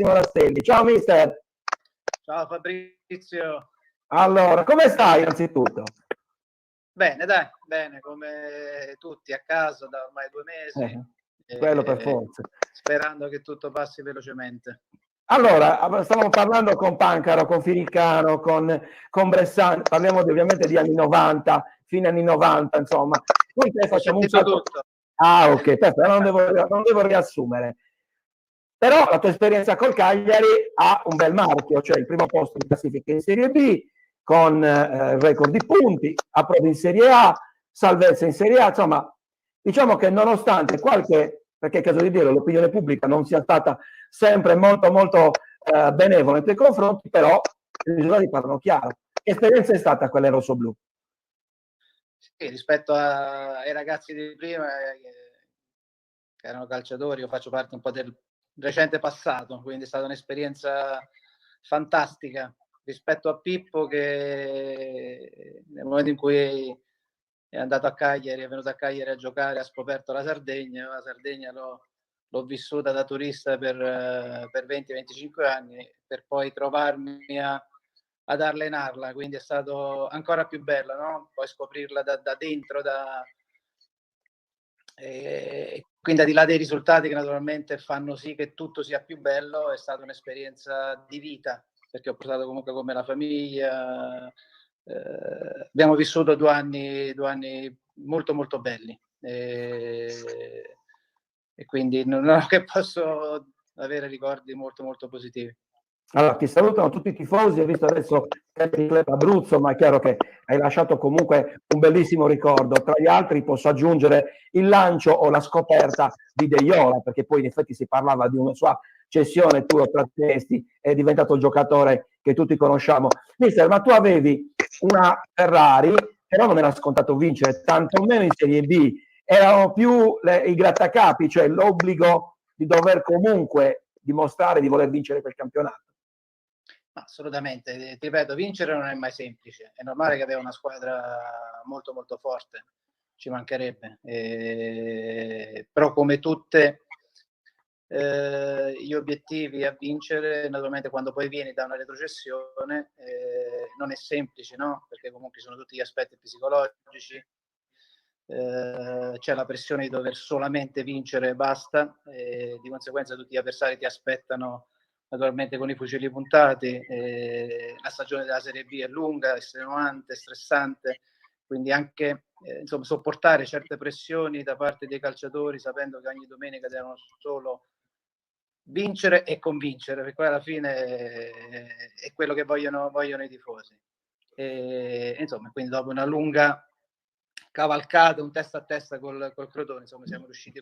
Rastelli. Ciao mister. Ciao Fabrizio. Allora, come stai innanzitutto? Bene, dai, bene, come tutti a casa da ormai 2 mesi. Quello per forza. Sperando che tutto passi velocemente. Allora, stavamo parlando con Pancaro, con Filicano, con Bressan, parliamo ovviamente di anni 90, fine anni 90, insomma. Poi facciamo un salto. Tutto. Ah, ok, perfetto, non devo riassumere. Però la tua esperienza col Cagliari ha un bel marchio, cioè il primo posto in classifica in Serie B, con record di punti, approdo in Serie A, salvezza in Serie A, insomma, diciamo che nonostante qualche, perché è caso di dire, l'opinione pubblica non sia stata sempre molto benevola nei tuoi confronti, però i risultati parlano chiaro. Che esperienza è stata quella rossoblù? Sì, rispetto ai ragazzi di prima, che erano calciatori, io faccio parte un po' del recente passato, quindi è stata un'esperienza fantastica rispetto a Pippo, che nel momento in cui è andato a Cagliari, è venuto a Cagliari a giocare, ha scoperto la Sardegna. La Sardegna l'ho vissuta da turista per 20-25 anni, per poi trovarmi ad allenarla, quindi è stato ancora più bella, no? Poi scoprirla da dentro, quindi al di là dei risultati che naturalmente fanno sì che tutto sia più bello, è stata un'esperienza di vita, perché ho portato comunque con me la famiglia. Abbiamo vissuto 2 anni molto belli, e quindi non ho che posso avere ricordi molto positivi. Allora, ti salutano tutti i tifosi, ho visto adesso Club Abruzzo, ma è chiaro che hai lasciato comunque un bellissimo ricordo. Tra gli altri posso aggiungere il lancio o la scoperta di Deiola, perché poi in effetti si parlava di una sua cessione, tu lo trattenesti, è diventato il giocatore che tutti conosciamo. Mister, ma tu avevi una Ferrari, però non era scontato vincere, tantomeno in Serie B, erano più i grattacapi, cioè l'obbligo di dover comunque dimostrare di voler vincere quel campionato. Assolutamente, ti ripeto, vincere non è mai semplice, è normale che aveva una squadra molto forte, ci mancherebbe, però come tutte gli obiettivi a vincere, naturalmente quando poi vieni da una retrocessione non è semplice, no? Perché comunque sono tutti gli aspetti psicologici, c'è la pressione di dover solamente vincere e basta, di conseguenza tutti gli avversari ti aspettano naturalmente con i fucili puntati. La stagione della Serie B è lunga, estenuante, stressante, quindi anche insomma, sopportare certe pressioni da parte dei calciatori, sapendo che ogni domenica devono solo vincere e convincere, perché poi alla fine è quello che vogliono i tifosi. Insomma, quindi dopo una lunga cavalcata, un testa a testa col Crotone, insomma, siamo riusciti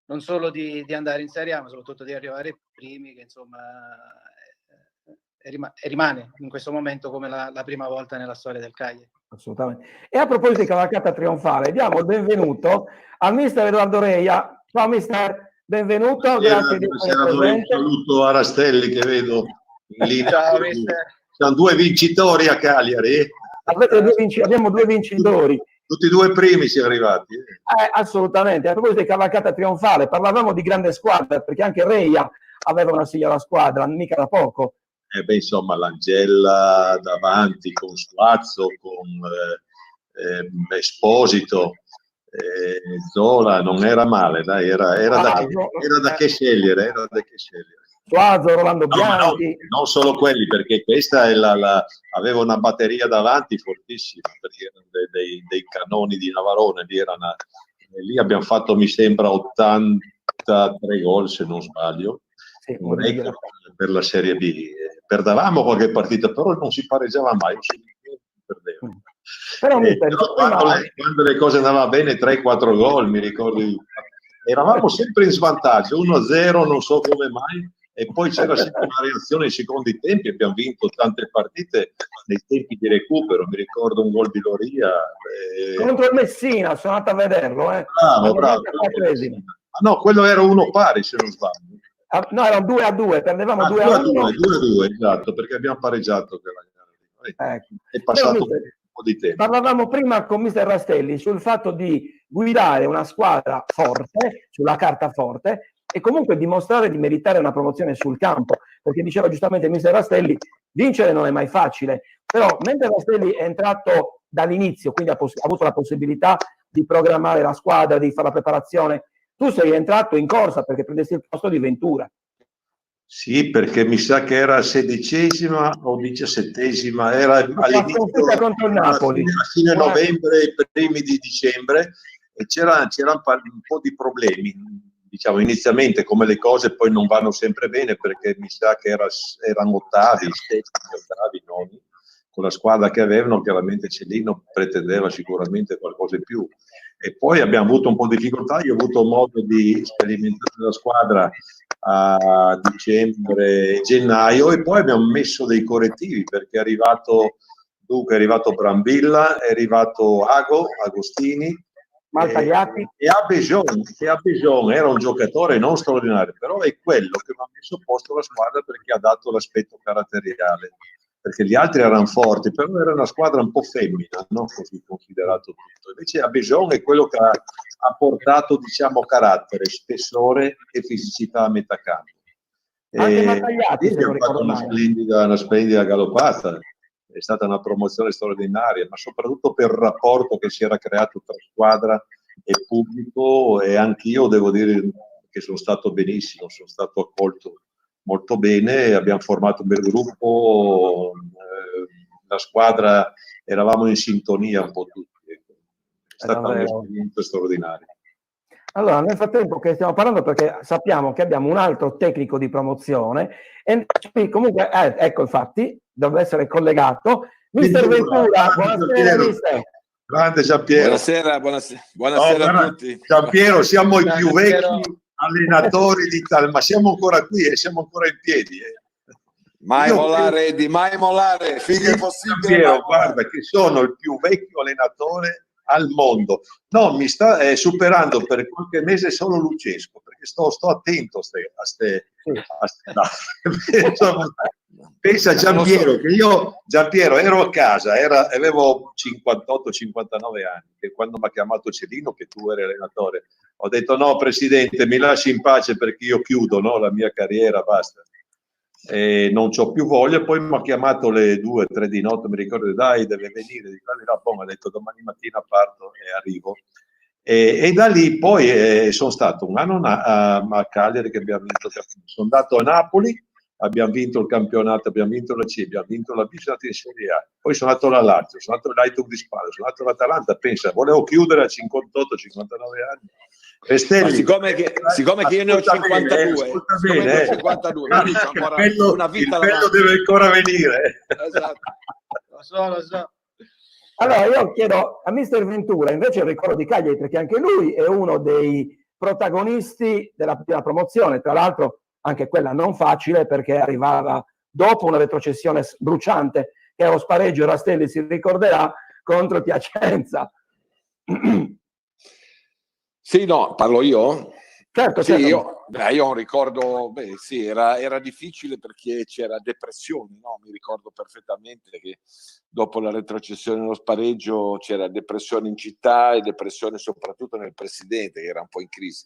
non solo di andare in Serie A, ma soprattutto di arrivare primi, che insomma rimane in questo momento come la prima volta nella storia del Cagliari. Assolutamente. E a proposito di cavalcata trionfale, diamo il benvenuto al mister Edoardo Reia. Ciao mister, benvenuto, grazie di essere presente. Un saluto a Rastelli che vedo in linea. Ciao mister. Sono 2 vincitori a Cagliari. Abbiamo 2 vincitori. Tutti e 2 primi siamo arrivati. Assolutamente. A proposito di cavalcata trionfale, parlavamo di grande squadra, perché anche Reia aveva una signora squadra, mica da poco. Insomma, l'Angella davanti con Suazzo, con Esposito, Zola, non era male, dai, era da che scegliere, Suazo, Rolando Bianchi. No, non solo quelli, perché questa aveva una batteria davanti fortissima, perché erano dei canoni di Navarone, lì abbiamo fatto, mi sembra, 83 gol, se non sbaglio, sì, un record per la Serie B. Perdavamo qualche partita, però non si pareggiava mai, perdeva. Però quando le cose andavano bene, 3-4 gol, mi ricordo, eravamo sempre in svantaggio, 1-0, non so come mai, e poi c'era sempre una reazione nei secondi tempi. Abbiamo vinto tante partite nei tempi di recupero, mi ricordo un gol di Loria contro il Messina, sono andato a vederlo, bravo. No, quello era 1 pari, se non sbaglio. No, era 2-2, perdevamo 2-1. 2-2, esatto, perché abbiamo pareggiato quella gara. Ecco. È passato un po' di tempo. Parlavamo prima con mister Rastelli sul fatto di guidare una squadra forte, sulla carta forte, e comunque dimostrare di meritare una promozione sul campo, perché diceva giustamente il mister Rastelli, vincere non è mai facile, però mentre Rastelli è entrato dall'inizio, quindi ha avuto la possibilità di programmare la squadra, di fare la preparazione, tu sei entrato in corsa perché prendesti il posto di Ventura. Sì, perché mi sa che era 16ª o 17ª, era all'inizio, contro il Napoli. a fine novembre, primi di dicembre, e c'era un po' di problemi, diciamo, inizialmente, come le cose poi non vanno sempre bene, perché mi sa che erano ottavi, noni, con la squadra che avevano. Chiaramente Celino pretendeva sicuramente qualcosa in più, e poi abbiamo avuto un po' di difficoltà. Io ho avuto modo di sperimentare la squadra a dicembre, gennaio, e poi abbiamo messo dei correttivi, perché è arrivato Brambilla, è arrivato Agostini, e Abejon era un giocatore non straordinario, però è quello che mi ha messo a posto la squadra, perché ha dato l'aspetto caratteriale, perché gli altri erano forti, però era una squadra un po' femmina, no? Così considerato tutto. Invece Abejon è quello che ha portato, diciamo, carattere, spessore e fisicità a metà campo. Anche Mattagliati, se non Abbiamo fatto una splendida galoppata. È stata una promozione straordinaria, ma soprattutto per il rapporto che si era creato tra squadra e pubblico, e anch'io devo dire che sono stato benissimo, sono stato accolto molto bene, abbiamo formato un bel gruppo, la squadra, eravamo in sintonia un po' tutti. È stata un'esperienza straordinaria. Allora, nel frattempo che stiamo parlando, perché sappiamo che abbiamo un altro tecnico di promozione, e comunque, ecco, infatti, dovrebbe essere collegato. Mister Ventura, buonasera, mister. Grande Giampiero. Buonasera a tutti. Giampiero, siamo i più vecchi allenatori d'Italia, ma siamo ancora qui e siamo ancora in piedi. Mai mollare, Eddie, mai mollare, finché è possibile. Giampiero, guarda che sono il più vecchio allenatore al mondo. No, mi sta superando per qualche mese solo Lucesco, perché sto attento a ste pensa Giampiero, che io ero a casa, avevo 58-59 anni, che quando mi ha chiamato Celino, che tu eri allenatore, ho detto: no presidente, mi lasci in pace, perché io chiudo, no, la mia carriera, basta. E non c'ho più voglia. Poi mi ha chiamato alle 2-3 di notte, mi ricordo, dai, deve venire di qua di là. Poi mi ha detto: domani mattina parto e arrivo, e da lì poi sono stato un anno a Cagliari, che abbiamo vinto. Sono andato a Napoli, abbiamo vinto il campionato, abbiamo vinto la C, abbiamo vinto la B, sono andato in Serie A. Poi sono andato alla Lazio, sono andato all'Hajduk di Spalla, sono andato all'Atalanta. Pensa, volevo chiudere a 58-59 anni. Ma siccome che io ne ho 52, bene, 52, ancora una vita. Il bello deve ancora venire. Esatto. Lo so. Allora io chiedo a mister Ventura invece il ricordo di Cagliari, perché anche lui è uno dei protagonisti della prima promozione, tra l'altro anche quella non facile, perché arrivava dopo una retrocessione bruciante, che è lo spareggio, Rastelli si ricorderà, contro il Piacenza. Sì, no, parlo io? Certo, sì, certo. Io ho un ricordo, sì, era difficile, perché c'era depressione, no? Mi ricordo perfettamente che dopo la retrocessione nello spareggio c'era depressione in città, e depressione soprattutto nel presidente, che era un po' in crisi.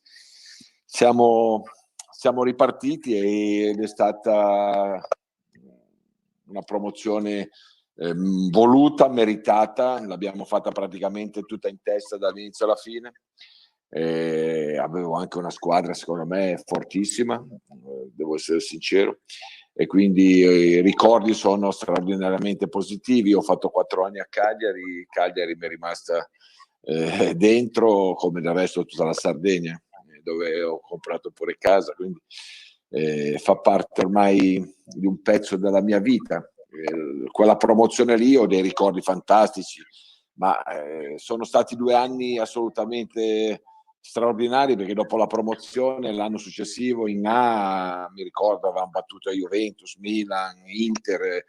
Siamo ripartiti, ed è stata una promozione voluta, meritata. L'abbiamo fatta praticamente tutta in testa dall'inizio alla fine. Avevo anche una squadra, secondo me, fortissima, devo essere sincero, e quindi i ricordi sono straordinariamente positivi. Ho fatto 4 anni a Cagliari mi è rimasta dentro, come del resto tutta la Sardegna, dove ho comprato pure casa, quindi fa parte ormai di un pezzo della mia vita. Quella promozione lì ho dei ricordi fantastici, ma sono stati 2 anni assolutamente straordinari, perché dopo la promozione l'anno successivo in A, mi ricordo, avevamo battuto Juventus, Milan, Inter,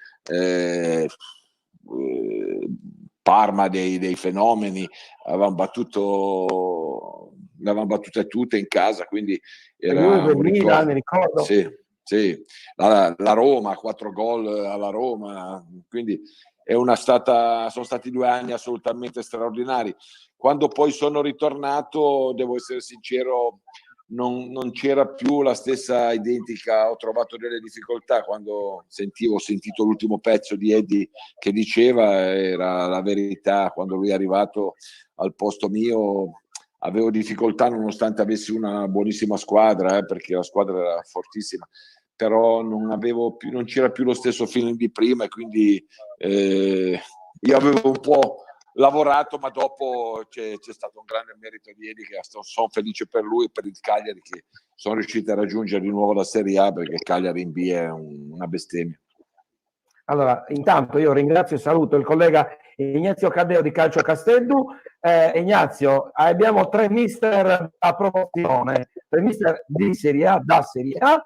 Parma, dei fenomeni, avevamo battute tutte in casa, quindi era un ricordo. Mi ricordo. Sì. La Roma, 4 gol alla Roma, quindi sono stati 2 anni assolutamente straordinari. Quando poi sono ritornato, devo essere sincero, non c'era più la stessa identica. Ho trovato delle difficoltà quando ho sentito l'ultimo pezzo di Eddie che diceva, era la verità. Quando lui è arrivato al posto mio avevo difficoltà, nonostante avessi una buonissima squadra, perché la squadra era fortissima, però non c'era più lo stesso feeling di prima, e quindi io avevo un po' lavorato, ma dopo c'è stato un grande merito di Eddie, che sono felice per lui e per il Cagliari, che sono riusciti a raggiungere di nuovo la Serie A, perché Cagliari in B è una bestemmia. Allora, intanto io ringrazio e saluto il collega Ignazio Caddeo di Calcio Castello. Ignazio, abbiamo 3 mister a promozione, 3 mister di Serie A, da Serie A.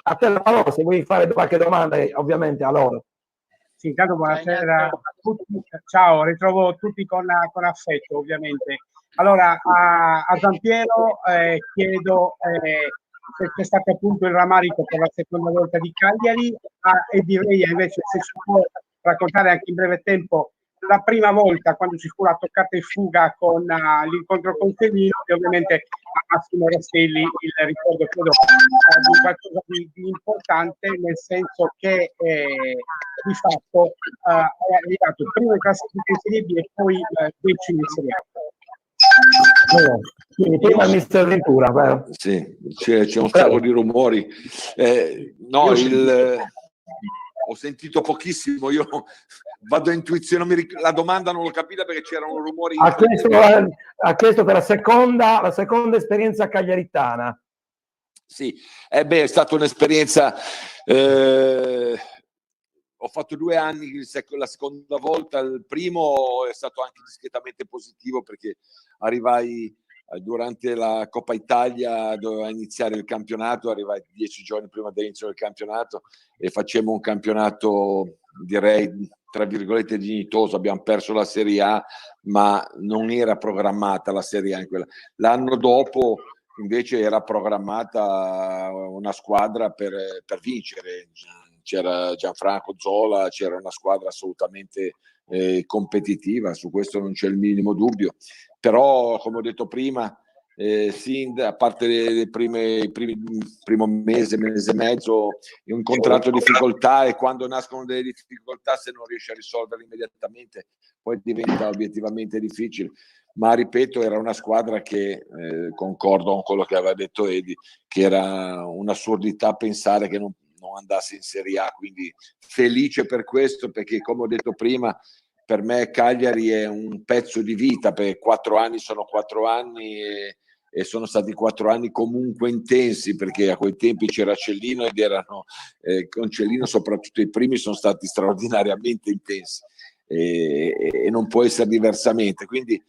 A te la parola, se vuoi fare qualche domanda, ovviamente a loro. Sì, intanto buonasera a tutti. Ciao, ritrovo tutti con affetto, ovviamente. Allora, a Giampiero chiedo se c'è stato appunto il rammarico per la seconda volta di Cagliari, e direi invece se si può raccontare anche in breve tempo la prima volta, quando ci fu la toccata e fuga con l'incontro con Sevino, e ovviamente a Massimo Rastelli il ricordo, credo, di qualcosa di importante, nel senso che di fatto è arrivato prima in classifica in Serie B e poi decimo in Serie A. Quindi prima il mister Ventura, vero? Sì, c'è un sacco di rumori. No, ho sentito pochissimo, io vado a intuizione, la domanda non l'ho capita perché c'erano rumori. Ha chiesto per la seconda esperienza cagliaritana. Sì, è stata un'esperienza. Ho fatto 2 anni, la seconda volta. Il primo è stato anche discretamente positivo, perché arrivai durante la Coppa Italia, doveva iniziare il campionato, arrivai 10 giorni prima dell'inizio del campionato e facemmo un campionato, direi, tra virgolette, dignitoso. Abbiamo perso la Serie A, ma non era programmata la Serie A in quella. L'anno dopo invece era programmata una squadra per vincere. C'era Gianfranco Zola, c'era una squadra assolutamente competitiva, su questo non c'è il minimo dubbio. Però, come ho detto prima, a parte il primo mese e mezzo, ho incontrato difficoltà, e quando nascono delle difficoltà, se non riesci a risolverle immediatamente, poi diventa obiettivamente difficile. Ma ripeto, era una squadra che, concordo con quello che aveva detto Eddie, che era un'assurdità pensare che non andasse in Serie A, quindi felice per questo, perché, come ho detto prima, per me Cagliari è un pezzo di vita, perché 4 anni sono 4 anni e sono stati 4 anni comunque intensi, perché a quei tempi c'era Cellino ed erano con Cellino soprattutto i primi sono stati straordinariamente intensi, e non può essere diversamente. Quindi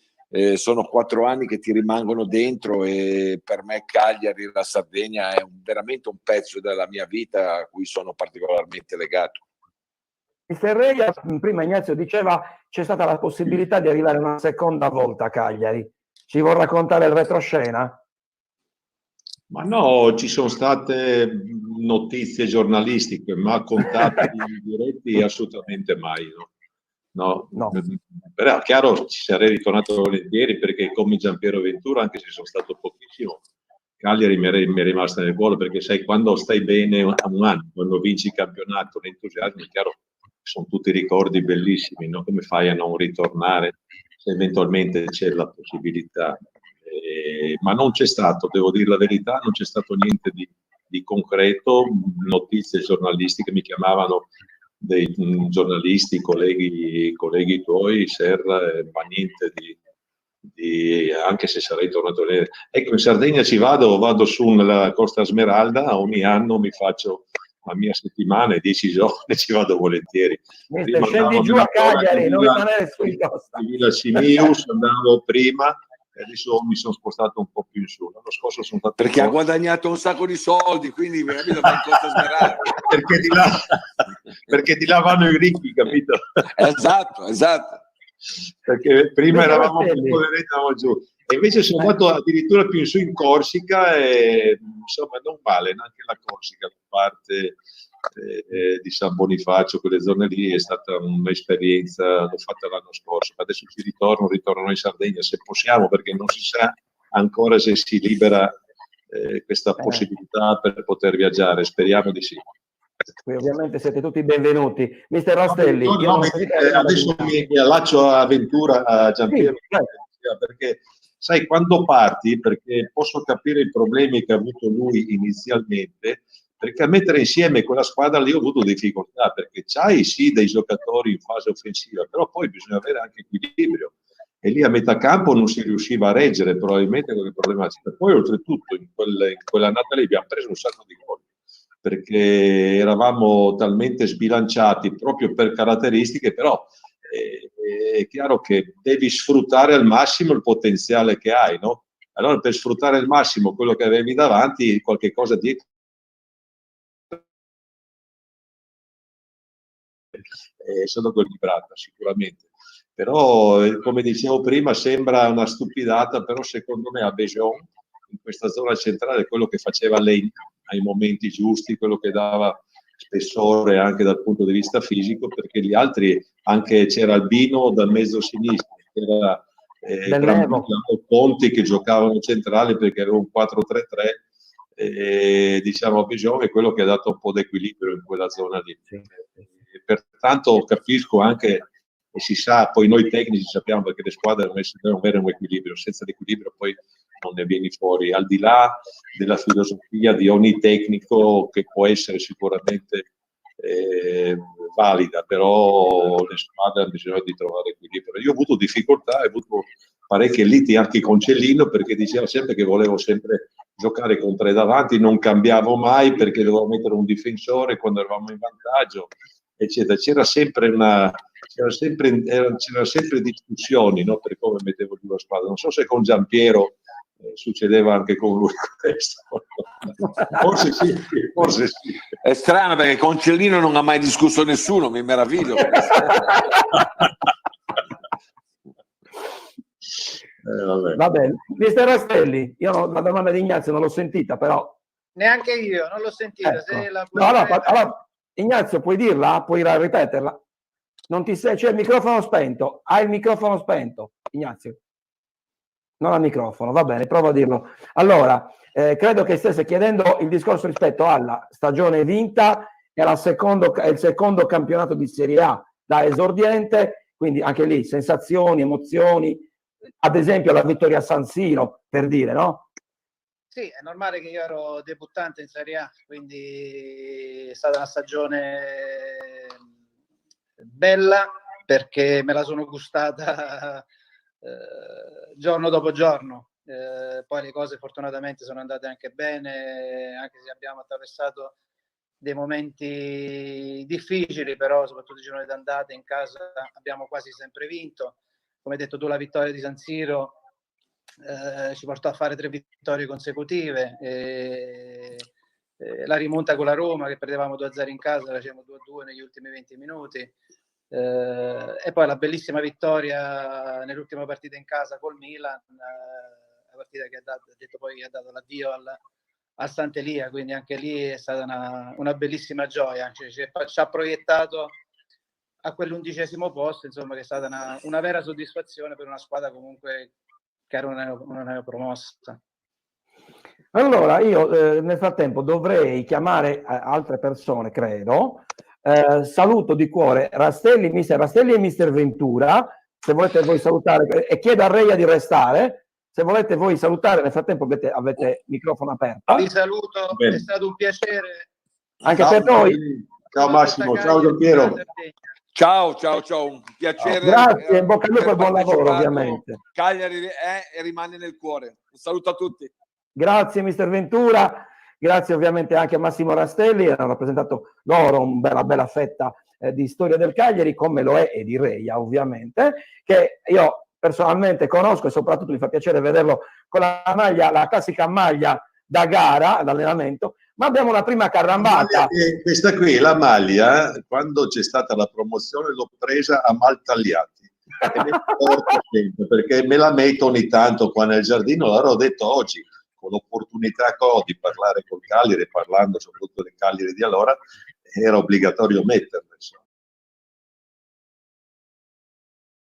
sono 4 anni che ti rimangono dentro, e per me Cagliari, la Sardegna, è veramente un pezzo della mia vita a cui sono particolarmente legato. Mister Reia, prima Ignazio diceva c'è stata la possibilità di arrivare una seconda volta a Cagliari. Ci vuol raccontare il retroscena? Ma no, ci sono state notizie giornalistiche, ma contatti diretti assolutamente mai. No. Però chiaro, ci sarei ritornato volentieri, perché come Giampiero Ventura, anche se sono stato pochissimo, Cagliari mi è rimasta nel cuore, perché sai, quando stai bene un anno, quando vinci il campionato, l'entusiasmo, è chiaro, sono tutti ricordi bellissimi, no? Come fai a non ritornare se eventualmente c'è la possibilità? Ma non c'è stato, devo dire la verità, non c'è stato niente di concreto. Notizie giornalistiche, mi chiamavano dei giornalisti, colleghi tuoi, Serra, ma niente anche se sarei tornato a ecco, in Sardegna vado su nella Costa Smeralda, ogni anno mi faccio la mia settimana, 10 giorni, ci vado volentieri. Prima scendi giù a Cagliari, non rimanere sui Costa. Villa Simius andavo prima, e adesso mi sono spostato un po' più in su. L'anno scorso sono stato perché ha guadagnato un sacco di soldi, quindi veramente va in Costa Smeralda. perché di là vanno i ricchi, capito? Esatto. Perché prima eravamo più poveretti, andavamo giù. E invece sono andato addirittura più in su in Corsica, e insomma non vale neanche la Corsica, la parte di San Bonifacio, quelle zone lì, è stata un'esperienza, l'ho fatta l'anno scorso, adesso ritorno in Sardegna se possiamo, perché non si sa ancora se si libera questa possibilità per poter viaggiare. Speriamo di sì. Qui ovviamente siete tutti benvenuti. Mister Rastelli, adesso mi allaccio a Ventura, a Giampiero, perché sai, quando parti, perché posso capire i problemi che ha avuto lui inizialmente, perché a mettere insieme quella squadra lì ho avuto difficoltà, perché c'hai sì dei giocatori in fase offensiva, però poi bisogna avere anche equilibrio, e lì a metà campo non si riusciva a reggere probabilmente quel problema. Poi oltretutto in quell'annata lì abbiamo preso un sacco di gol, perché eravamo talmente sbilanciati proprio per caratteristiche, però è chiaro che devi sfruttare al massimo il potenziale che hai, no? Allora per sfruttare al massimo quello che avevi davanti, qualche cosa dietro è stato equilibrata sicuramente. Però come dicevo prima sembra una stupidata, però secondo me a Béjon, in questa zona centrale, quello che faceva lei ai momenti giusti, quello che dava spessore anche dal punto di vista fisico, perché gli altri, anche c'era Albino da mezzo sinistro, c'era Conti che giocavano centrali perché aveva un 4-3-3, diciamo a Béjon è quello che ha dato un po' di equilibrio in quella zona lì. Sì. Pertanto capisco anche, e si sa, poi noi tecnici sappiamo perché le squadre devono avere un equilibrio, senza l'equilibrio poi non ne vieni fuori, al di là della filosofia di ogni tecnico che può essere sicuramente valida, però le squadre hanno bisogno di trovare equilibrio. Io ho avuto difficoltà, ho avuto parecchie liti anche con Cellino, perché diceva sempre che volevo sempre giocare con tre davanti, non cambiavo mai perché dovevo mettere un difensore quando eravamo in vantaggio, eccetera. C'era sempre discussioni, no, per come mettevo giù la squadra. Non so se con Giampiero succedeva anche con lui questo. Forse sì. È strano perché con Cellino non ha mai discusso nessuno, mi meraviglio. Va bene. Mister Rastelli, io la domanda di Ignazio non l'ho sentita, però neanche io non l'ho sentita. Ecco. Se la allora, Ignazio, puoi dirla? Puoi ripeterla? Non ti sei, c'è il microfono spento. Hai il microfono spento, Ignazio? Non al microfono, va bene, provo a dirlo. Allora, credo che stesse chiedendo il discorso rispetto alla stagione vinta e il secondo campionato di Serie A da esordiente, quindi anche lì sensazioni, emozioni, ad esempio la vittoria a San Siro, per dire, no? Sì, è normale che io ero debuttante in Serie A, quindi è stata una stagione bella perché me la sono gustata giorno dopo giorno. Poi le cose fortunatamente sono andate anche bene, anche se abbiamo attraversato dei momenti difficili, però soprattutto i giorni d'andata in casa abbiamo quasi sempre vinto. Come hai detto tu, la vittoria di San Siro ci portò a fare 3 vittorie consecutive, la rimonta con la Roma che perdevamo 2-0 in casa, la facevamo 2-2 negli ultimi 20 minuti, e poi la bellissima vittoria nell'ultima partita in casa col Milan, la partita che ha dato l'addio al Sant'Elia, quindi anche lì è stata una bellissima gioia, ci ha proiettato a quell'11° posto, insomma, che è stata una vera soddisfazione per una squadra comunque che era una neopromossa. Allora io nel frattempo dovrei chiamare altre persone, credo. Saluto di cuore Rastelli, mister Rastelli e mister Ventura, se volete voi salutare, e chiedo a Reia di restare, se volete voi salutare, nel frattempo avete microfono aperto. Vi saluto, bene. È stato un piacere anche per noi. Ciao Massimo, ciao Giampiero. Ciao, un piacere. Grazie, in bocca al lupo e buon lavoro, ovviamente. Cagliari è e rimane nel cuore. Un saluto a tutti. Grazie mister Ventura, grazie ovviamente anche a Massimo Rastelli, hanno rappresentato loro una bella fetta di storia del Cagliari, come lo è e di Reia ovviamente, che io personalmente conosco e soprattutto mi fa piacere vederlo con la maglia, la classica maglia da gara, d'allenamento, ma abbiamo la prima carrambata. Questa qui, la maglia, quando c'è stata la promozione l'ho presa a mal tagliati, perché me la metto ogni tanto qua nel giardino, allora ho detto oggi, con l'opportunità che ho di parlare col Cagliari, parlando soprattutto del Cagliari di allora, era obbligatorio metterla. Insomma.